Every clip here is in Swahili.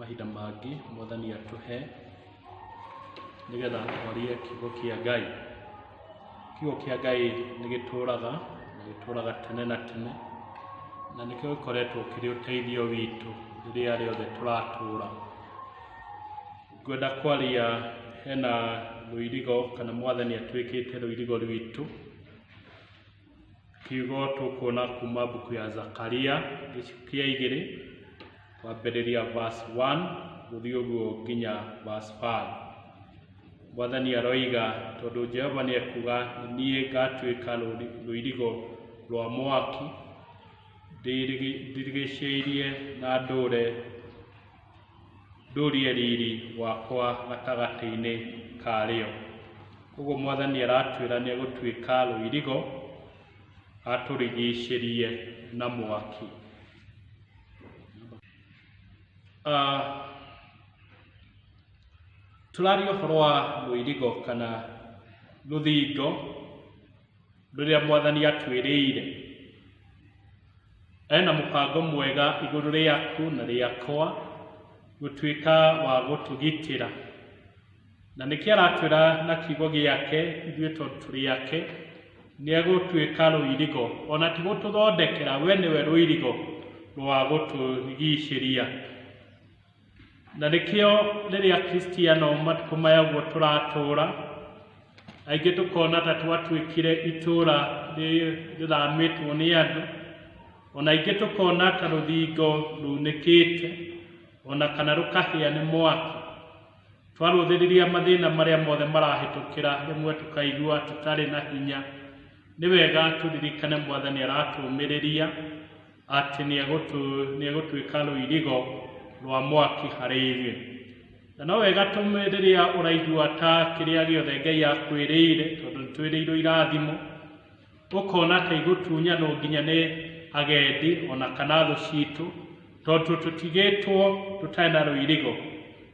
mahinda mangĩ Mwathani atũhe nĩgetha twarie kiugo kĩa Ngai. Kiugo kĩa Ngai nĩ gĩtũũraga tene na tene, na nĩkĩo gĩkoretwo kĩrĩ ũteithio witũ rĩrĩa rĩothe tũratũũra. Ngwenda kwaria hena rũirigo kana Mwathani atuĩkĩte rũirigo rwitũ. Kiugo tũkuona kuma mbuku ya Zakaria gĩcunjĩ kĩa 2 kwambĩrĩria verse 1 gũthiĩ ũguo nginya verse 5. Mwathani aroiga tondũ Jehova nĩ ekuga niĩ ngatuĩka rũirigo rwa mwaki ndirigicĩirie na ndũrie riri wakwa gatagatĩ-inĩ karĩo. Koguo Mwathani aratwĩra nĩ egũtuĩka rũirigo atũrigicĩrie na mwaki. Tũraria ũhoro wa rũirigo kana rũthingo rũrĩa Mwathani atwĩrĩire. Ena mũbango mwega igũrũ rĩaku na rĩakwa gũtuĩka wa gũtũgitĩra, na nĩkĩo aratwĩra na kiugo gĩake ithuĩ tondũ tũrĩ ake nĩ egũtuĩka rũirigo, ona ti gũtũthondekera, we nĩwe rũirigo rwa gũtũrigicĩria. Na nĩkĩo rĩrĩa Kristiano matukũ maya ũguo tũratũũra, aingĩ tũkona ta twatuĩkire itũũra rĩthamĩtwo nĩ andũ, ona aingĩ tũkona ta rũthingo runĩkĩte, ona kana rũkahĩa nĩ mwaki. Twarũthĩrĩria mathĩna marĩa mothe marahĩtũkĩra, rĩmwe tũkaigua tũtarĩ na hinya. Nĩ wega tũririkane Mwathani aratũũmĩrĩria atĩ nĩ egũtuĩka rũirigo rwa mwaki harĩ ithuĩ. Na no wega rĩrĩa ũraigua ta kĩrĩa gĩothe Ngai akwĩrĩire, tondũ nĩtwĩrĩirwo irathimo, ũkona ta igũtunyanwo nginya nĩ agendi ona kana thũ citũ, tondũ tũtigĩtwo tũtarĩ na rũirigo.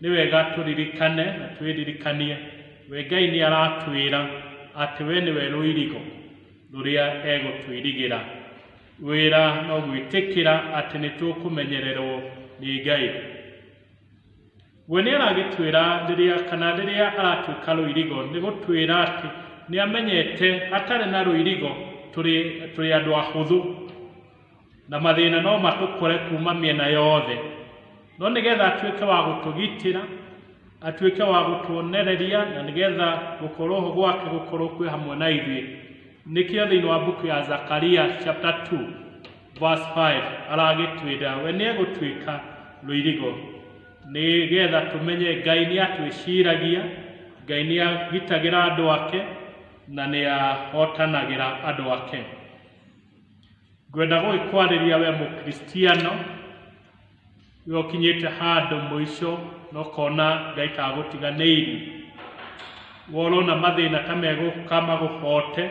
Nĩ wega tũririkane na twĩririkanie we Ngai nĩ aratwĩra atĩ we nĩwe rũirigo rũrĩa egũtwĩrigĩra. Wĩra no gwĩtĩkĩra atĩ nĩ tũkũmenyererwo nĩ Ngai. We nĩ aragĩtwĩra rĩrĩa aratuĩka rũirigo nĩ gũtwĩra atĩ nĩ amenyete atarĩ na rũirigo tũrĩ andũ ahũthũ, na mathĩna no matũkore kuma mĩena yothe. No nĩgetha atuĩke wa gũtũgitĩra, atuĩke wa gũtuonereria, na nĩgetha gũkorwo ho gwake gũkorwo kwĩ hamwe na ithuĩ, nĩkĩo thĩinĩ wa mbuku ya Zakaria chapter 2 verse 5 aragĩtwĩra we nĩ egũtuĩka rũirigo, nĩgetha tũmenye Ngai nĩ atwĩciragia, Ngai nĩ agitagĩra andũ ake na nĩ ahotanagĩra andũ ake. Ngwenda gũgĩkwarĩria we Mũkristiano, we ũkinyĩte handũ mũico na ũkona Ngai ta agũtiganĩirie, worona mathĩna ta megũka magũhote,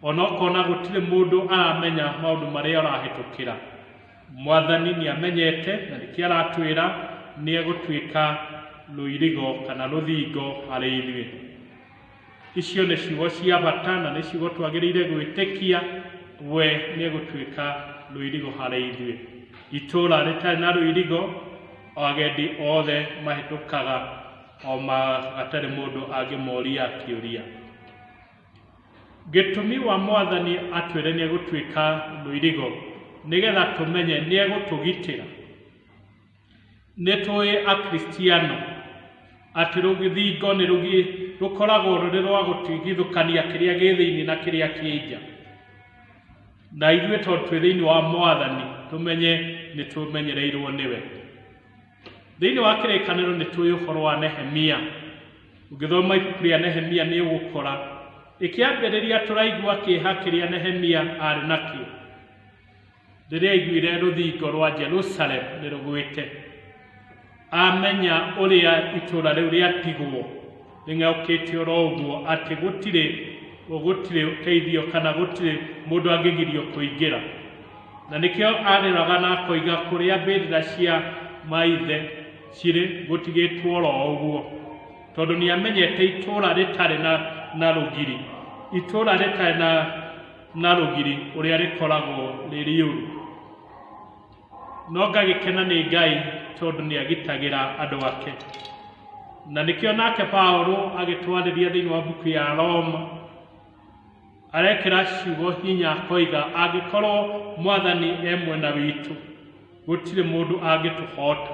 ona ũkona gũtirĩ mũndũ aramenya maũndũ marĩa ũrahĩtũkĩra. Mwathani nĩ amenyete na nĩkĩo aratwĩra nĩ egũtuĩka rũirigo kana rũthingo harĩ ithuĩ. Icio nĩ ciugo cia bata na nĩ ciugo twagĩrĩire gwĩtĩkia. We nĩ egũtuĩka rũirigo harĩ ithuĩ. Itũũra rĩtarĩ na rũirigo, agendi othe mahĩtũkaga o gatarĩ mũndũ angĩmoria kĩũria. Gĩtũmi wa Mwathani atwĩre nĩ egũtuĩka rũirigo nĩgetha tũmenye nĩ egũtũgitĩra. Nĩ tũĩ Akristiano atĩ rũthingo nĩ rũkoragwo rũrĩ rwa gũtigithũkania kĩrĩa gĩ thĩinĩ na kĩrĩa kĩ nja. Na ithuĩ tondũ twĩ thĩinĩ wa Mwathani tũmenye nĩ tũmenyereirwo nĩwe. Thĩinĩ wa kĩrĩkanĩro nĩ tũĩ ũhoro wa Nehemia. Ũngĩthoma ibuku rĩa Nehemia nĩ ũgũkora ĩkĩambĩrĩria tũraigua kĩeha kĩrĩa Nehemia arĩ nakĩo rĩrĩa aiguire rũthingo rwa Jerusalem nĩ rũgwĩte. Amenya ũrĩa itũũra rĩu rĩatigwo rĩng'aũkĩte oro ũguo, atĩ gũtirĩ ũteithio kana gũtirĩ mũndũ angĩgirio kũingĩra. Na nĩkĩo arĩraga na akoiga kũrĩa mbĩrĩra cia maithe cirĩ gũtigĩtwo oro ũguo, tondũ nĩ amenyete itũũra rĩtarĩ na rũgiri, itũũra rĩtarĩ na rũgiri ũrĩa rĩkoragwo rĩrĩ ũru. no ngagĩkena nĩ Ngai tondũ nĩ agitagĩra andũ ake. Na nĩkĩo nake Paulo agĩtwarĩria thĩinĩ wa mbuku ya Roma arekĩra ciugo hinya koiga angĩkorwo Mwathani mwena witũ gũtirĩ mũndũ angĩtũhoota.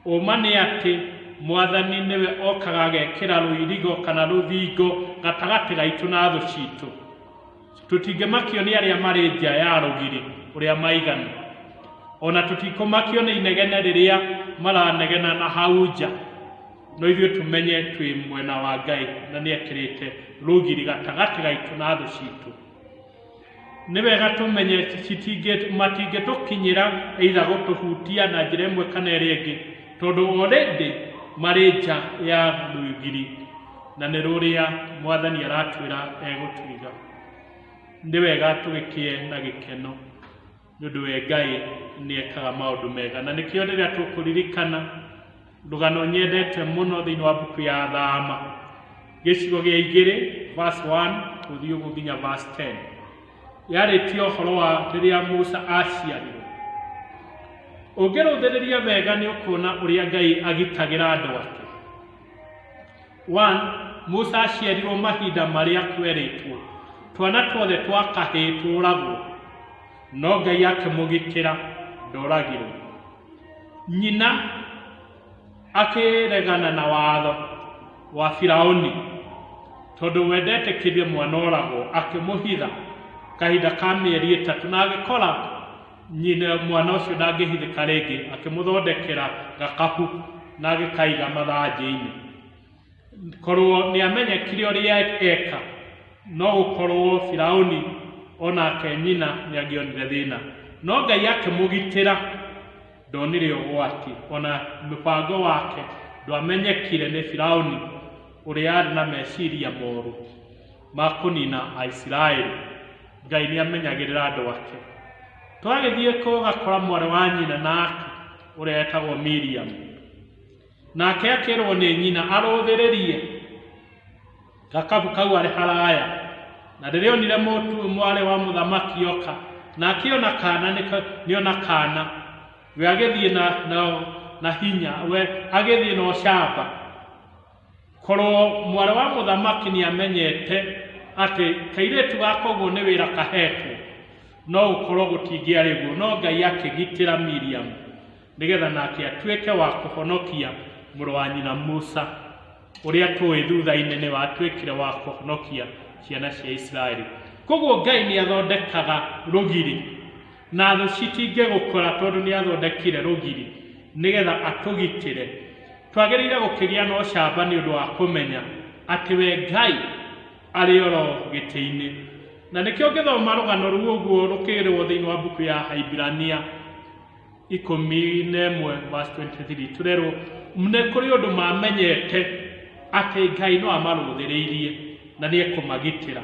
Ũma nĩ atĩ Mwathani nĩwe okaga agekĩra rũirigo kana rũthingo gatagatĩ gaitũ na thũ citũ. Tũtingĩmakio nĩ arĩa marĩ nja ya rũgiri ũrĩa maigana, ona tũtikũmakio nĩ inegene rĩrĩa maranegena na hau nja, no ithuĩ tũmenye twĩ mwena wa Ngai na nĩ ekĩrĩte rũgiri gatagatĩ gaitũ na thũ citũ. Nĩ wega tũmenye matingĩtũkinyĩra either gũtũhutia na njĩra ĩmwe kana ĩrĩa ĩngĩ, tondũ already marĩ nja ya rũgiri na nĩ rũrĩa Mwathani aratwĩra egũtũiga. Nĩ wega tũgĩkie na gĩkeno nĩ ũndũ we Ngai nĩ ekaga maũndũ mega, na nĩkĩo rĩrĩa tũkũririkana rũgano nyendete mũno thĩinĩ wa mbuku ya Thama gĩcigo gĩa 2 verse 1 gũthiĩ ũguo nginya verse 10 yarĩtie ũhoro wa rĩrĩa Musa aciarirwo. Ũngĩrũthĩrĩria wega nĩ ũkuona ũrĩa Ngai agitagĩra andũ ake. 1. Musa aciarirwo mahinda marĩa kwerĩtwo twana tuothe twa kahĩĩ tũragwo, no Ngai akĩmũgitĩra ndoragirwo. Nyina akĩregana na watho wa Firaũni tondũ wendetĩkĩrie mwana oragwo, akĩmũhitha kahinda ka mĩeri 3 na agĩkora nyina mwana ũcio ndangĩhithĩka rĩngĩ, akĩmũthondekera gakabu na agĩkaiga mathanjĩ-inĩ. Korwo nĩ amenyekire ũrĩa eka, no gũkorwo Firaũni onake nyina nĩ angĩonire thĩna, no Ngai akĩmũgitĩra ndonire ũgwati, ona mũbango wake ndwamenyekire nĩ Firaũni ũrĩa arĩ na meciria moru ma kũnina Aisiraeli. Ngai nĩ amenyagĩrĩra andũ ake. Twagĩthiĩ gũgakora mwarĩ wa nyina nake ũrĩa etagwo Miriam, nake akĩrwo nĩ nyina arũthĩrĩrie gakabu kau arĩ haraya, na rĩrĩa onire mwarĩ wa mũthamaki oka na akĩona kana nĩona kana, we agĩthiĩ na hinya, we agĩthiĩ na ũcamba. Korwo mwarĩ wa mũthamaki nĩ amenyete atĩ kairĩtu gaka ũguo nĩ wĩra kahetwo, no gũkorwo gũtingĩarĩ guo, no Ngai akĩgitĩra Miriam nĩgetha nake atuĩke wa kũhonokia mũrũ wa nyina Musa, ũrĩa tũĩ thutha-inĩ nĩ watuĩkire wa kũhonokia ciana cia Isiraeli. Koguo Ngai nĩ athondekaga rũgiri na thũ citingĩgũkora tondũ nĩ athondekire rũgiri nĩgetha atũgitĩre. Twagĩrĩire gũkĩgĩa na ũcamba nĩ ũndũ wa kũmenya atĩ we Ngai arĩ oro gĩtĩ-inĩ. Na nĩkĩo ngĩthoma rũgano rũu ũguo rũkĩrĩrwo thĩinĩ wa mbuku ya Hibirania 11 verse 23 tũrerwo nĩ kũrĩ ũndũ mamenyete atĩ Ngai no amarũthĩrĩirie na nĩ ekũmagitĩra.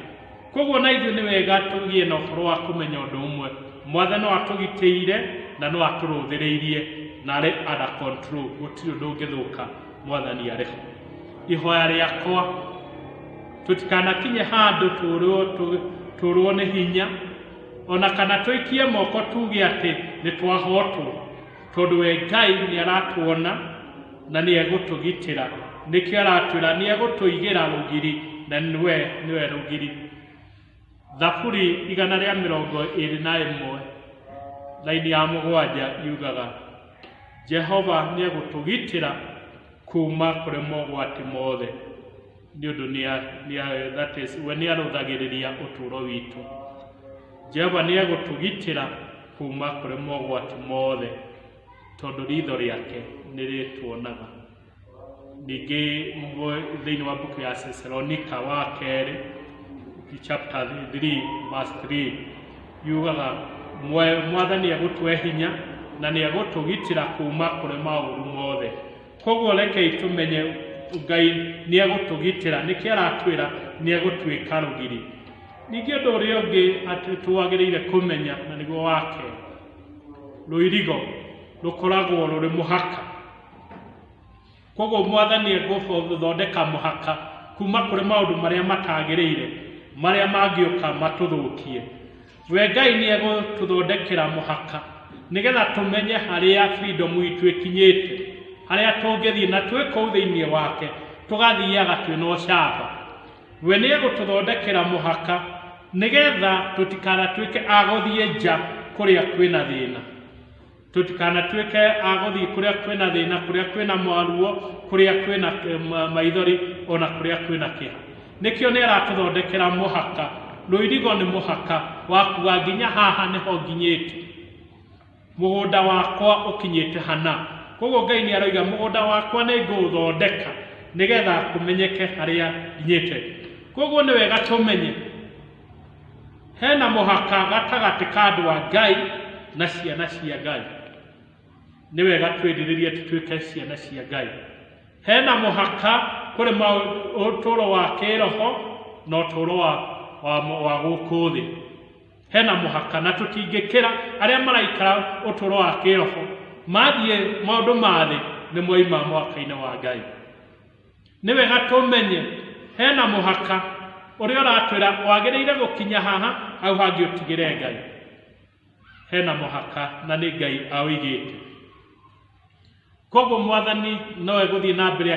Koguo na ithuĩ nĩ wega tũgĩe na ũhoro wa kũmenya ũndũ ũmwe, Mwathani no atũgitĩire na no atũrũthĩrĩirie na arĩ under control, gũtirĩ ũndũ ũngĩthũka Mwathani arĩ ho. Ihoya rĩakwa tũtikanakinye handũ tũrwo nĩ hinya, ona kana tũikie moko tuge atĩ nĩ twahotwo, tondũ we Ngai nĩ aratuona na nĩ egũtũgitĩra. Nĩkĩo aratwĩra nĩ egũtũigĩra rũgiri na nĩwe rũgiri. Thaburi 121 laini ya 7 yugaga Jehova nĩ egũtũgitĩra kuma kũrĩ mogwati mothe, nĩ ũndũ we nĩ arũthagĩrĩria ũtũũro witũ. Jehova nĩ egũtũgitĩra kuma kũrĩ mogwati mothe tondũ ritho rĩake nĩ rĩtuonaga. Ningĩ thĩinĩ wa mbuku ya Thessalonica wa kerĩ chapter 3 verse 3 yugaga Mwathani egũtũhe hinya na nĩ egũtũgitĩra kuma kũrĩ maũru mothe. Koguo rekei tũmenye Ngai nĩ egũtũgitĩra, nĩkĩo aratwĩra nĩ egũtuĩka rũgiri. Ningĩ ũndũ ũrĩa ũngĩ atĩ twagĩrĩire kũmenya na nĩguo wake, rũirigo rũkoragwo rũrĩ mũhaka. Koguo Mwathani egũthondeka mũhaka kuma kũrĩ maũndũ marĩa matagĩrĩire marĩa mangĩũka matũthũkie. We Ngai nĩ egũtũthondekera mũhaka nigetha tumenye haria freedom itu ikinyite haria tungithii na twi kuu thiini wake tugathiaga twina ucamba we ni egututhondekera muhaka nigetha tutikana twike aguthie nja kuria kwina thina tutikana twike aguthie kuria kwina thina kuria kwina mwaruo kuria kwina maithori ona kuria kwina kiha nikio ni aratuthondekera muhaka Ruirigo ni muhaka wakuwa nginya haha niho nginyite mugunda wakwa ukinyite hana koguo Ngai ni aroiga mugunda wakwa ni nguthondeka nigetha kumenyeke haria nginyite koguo ni wega tumenye hena muhaka gatagati ka andu a Ngai na ciana cia Ngai ni wega twiriririe tutuike ciana cia Ngai hena muhaka kuri uturo wa kiroho no uturo wa guku thi hena muhaka na tutingikira aria maraikara uturo wa kiroho mathie maundu mathi ni moima mwaka-ini wa Ngai ni wega tumenye hena muhaka uria uratwira wagiriire gukinya haha au hangi utigire Ngai hena muhaka na ni Ngai awigite koguo mwathani no eguthie na mbere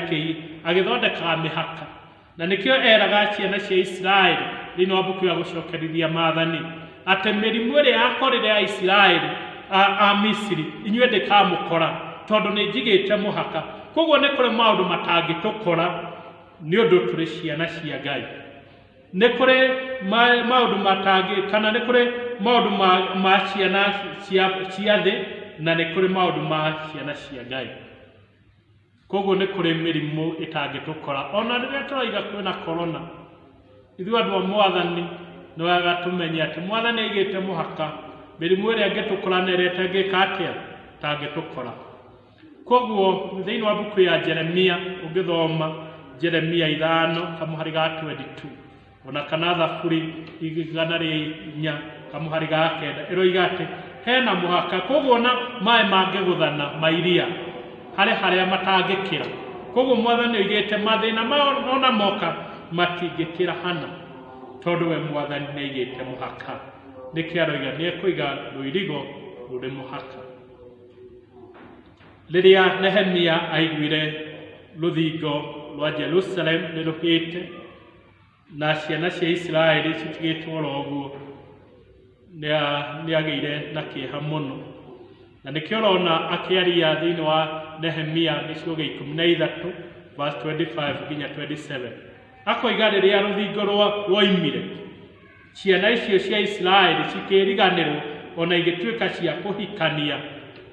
agithondekaga mihaka na nikio eraga ciana cia Israeli thini wa mbuku ya gucokerithia maathani ati mirimu iria yakorire ya Israeli a Misiri inyue ndikamukora tondu ni njigite muhaka koguo ni kuri maundu matangitukora ni undu turi ciana cia Ngai ni kuri maundu matangi kana ni kuri maundu ma ciana cia thi na ni kuri maundu ma ciana cia Ngai koguo ni kuri mirimu itangitukora ona riria turaiga kwina corona ithu andu a mwathani ni wega tumenye ati mwathani aigite muhaka mirimu iria ngitukora na iria itangika atia tangitukora koguo thiini wa mbuku ya Jeremia ungithoma Jeremia 5 kamuhari ga 22 ona kana Thaburi 104 kamuhari ga 9 iroiga ati hena muhaka koguo na mai mangiguthana mairia haria matangikira koguo mwathani oigite mathina ona moka matingikira hana tondu we mwathani ni aigite muhaka nikio aroiga ni ekuiga ruirigo ruri muhaka riria Nehemia aiguire ruthingo rwa Jerusalem ni ruhite na ciana cia Israeli citigitwo roguo ni ageire na kieha muno na nikio urona akiaria thiini wa Nehemia gicigo gia 13 verse 25 nginya 27 akoiga riria ruthingo rwoimire ciana icio cia Israeli cikiriganirwo ona igituika cia kuhikania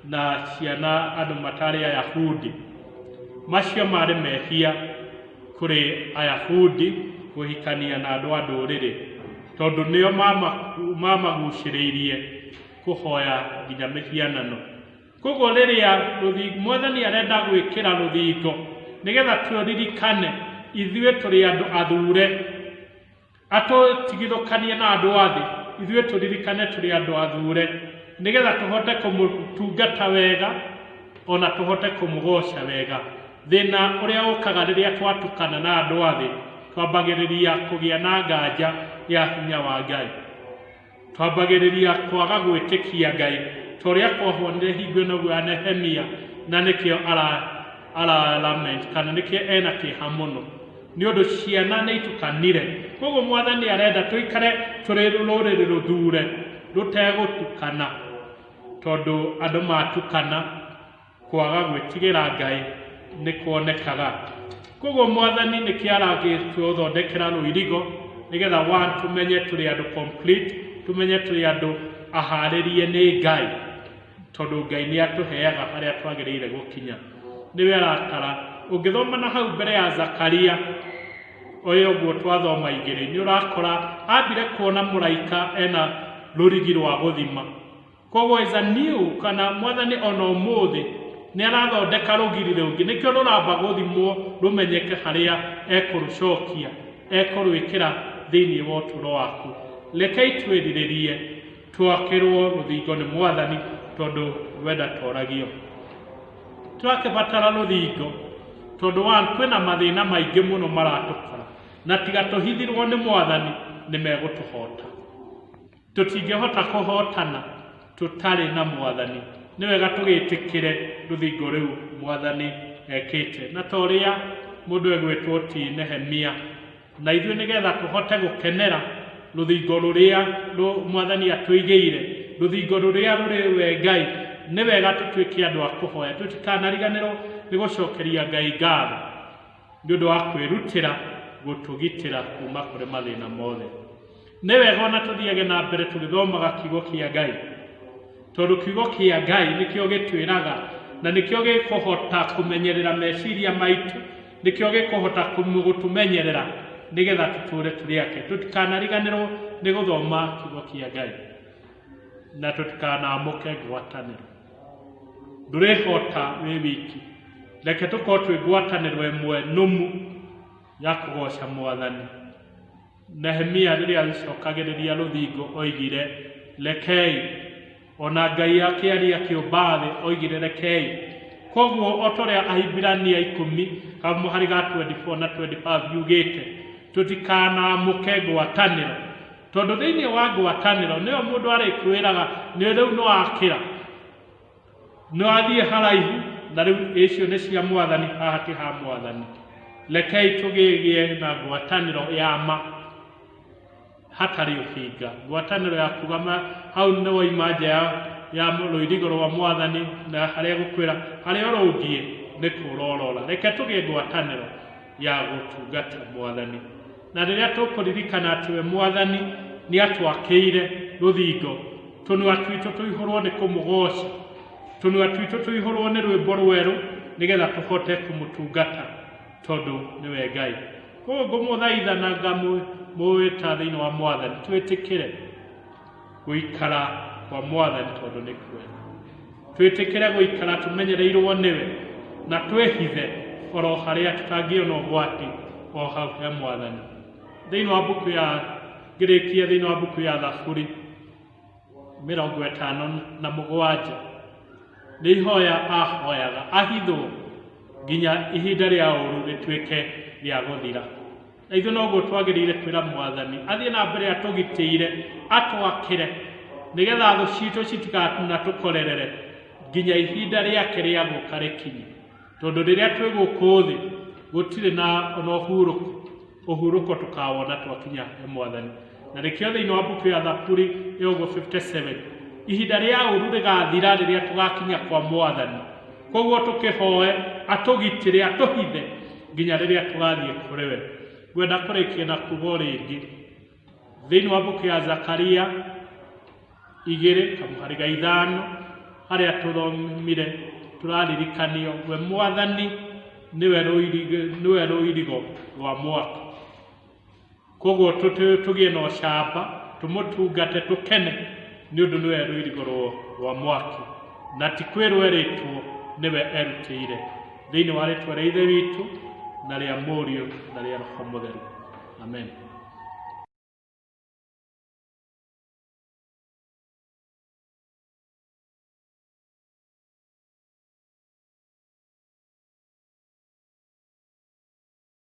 na ciana andu matari Ayahudi macio mari mehia kuri Ayahudi kuhikania na andu a nduriri tondu nio mamaguciriirie kuhoya nginya mihianano koguo riria ruthingo mwathani arenda gwikira ruthingo nigetha turirikane ithuĩ turi andu athure atutigithukanie na andu athi ithuĩ turirikane turi andu athure nigetha tuhote kumutungata wega ona tuhote kumugoca wega thina uria ukaga riria twatukana na andu athi twambagiriria kugia na nganja ya hinya wa Ngai twambagiriria kwaga gwitikia Ngai toria kwahonire hingo no ya Nehemia na nikio ala lament kana nikio ena kiha muno ni undu ciana ni itukanire koguo mwathani arenda tuikare turi ruriri ruthure rutegutukana tondu andu matukana kwaga gwitigira Ngai ni kuonekaga koguo mwathani nikio aragituthondekera ruirigo nigetha tumenye turi andu complete tumenye turi andu aharirie ni Ngai tondu Ngai ni atuheaga haria twagiriire gukinya niwe arakara ungithoma na hau mbere ya Zakaria oyo guo twathoma igiri ni urakora ambire kuona muraika ena rurigi rwa guthima koguo is a new kana mwathani ona umuthi ni arathondeka rugiri rungi nikio ruramba guthimwo rumenyeke haria ekurucokia ekurwikira thiini wa uturo waku rekei twiriririe twakirwo ruthingo ni mwathani tondu wenda toragio twakibatara ruthingo tondu kwina mathina maingi muno maratukora na tiga tuhithirwo ni mwathani ni megutuhota tutingihota kuhotana tutari na mwathani ni wega tugitikire ruthingo riu mwathani ekite na toria mundu egwetwo ti Nehemia na ithuĩ nigetha tuhote gukenera ruthingo ruria mwathani atwigeire ruthingo ruria ruri we Ngai ni wega tutuike andu a kuhoya tutikanariganirwo ni gucokeria Ngai ngatho ni undu wa kwirutira gutugitira kuma kuri mathina mothe ni wega ona tuthiage na mbere tugithomaga kiugo kia Ngai tondu kiugo kia Ngai nikio gitwiraga na nikio gikuhota kumenyerera meciria maitu nikio gikuhota gutumenyerera nigetha tuture turiake tutikanariganirwo ni guthoma kiugo kia Ngai na tutikanamuke ngwataniro ndurihota we wiki reke tukorwo twi ngwataniro imwe numu ya kugoca mwathani Nehemia riria acokagiriria ruthingo oigire rekei ona Ngai akiaria kiumba thi oigire rekei koguo otoria Ahibirania 10 kamu hari ga 24 na 25 yugite tutikanamuke ngwataniro tondu thiini wa ngwataniro niyo mundu arikwiraga ni riu no akira no athie haraihu na riu icio ni cia mwathani hahati ha mwathani rekei tugigie na ngwataniro ya ma hatari uhinga ngwataniro ya kugama hau ni woima nja ya ruirigo rwa mwathani na haria gukwira haria urungie ni kurorora reke tugie ngwataniro ya gutungata mwathani na riria tukuririkana atiwe mwathani ni atwakiire ruthingo tunua twitu tuihurwo ni kumugoca tunua twitu tuihurwo ni rwimbo rweru nigetha tuhote kumutungata tondu niwe Ngai koguo ngumuthaitha na ngamwita thiini wa mwathani twitikire guikara kwa mwathani tondu ni kwega twitikire guikara tumenyereirwo niwe na twihithe oro haria tutangiona ugwati o hau he mwathani thiini wa buku ya ngirikia thiini wa buku ya Thaburi 57 ni ihoya ahoyaga ahithwo nginya ihinda ria uru rituike ria guthira ithu noguo twagirire kwira mwathani athie na mbere atugitire atwakire nigetha thu citu citikatuna tukorerere nginya ihinda riake ria guka rikinye tondu riria twi guku thi gutire na ono uhuruko tukawona twakinya mwathani na rikio thiini wa buku ya Thaburi yogo 57 ihinda ria uru rigathira riria tugakinya kwa mwathani koguo tukihoe atugitire atuhithe nginya riria tugathie kuri we gwenda kurikia na kugo ringi thiini wa buku ya Zakaria 2 kamuhari ga 5 haria tuthomire turaririkanio we mwathani niwe ruirigo rwa mwaka koguo tugie no camba tumutungate tukene ni undu niwe ruirigo rwa mwaki na tikwirwo eritwo niwe erutire thiini wa ritwa ria Ithe witu na ria Mũriũ na ria Roho Mũtheru amen.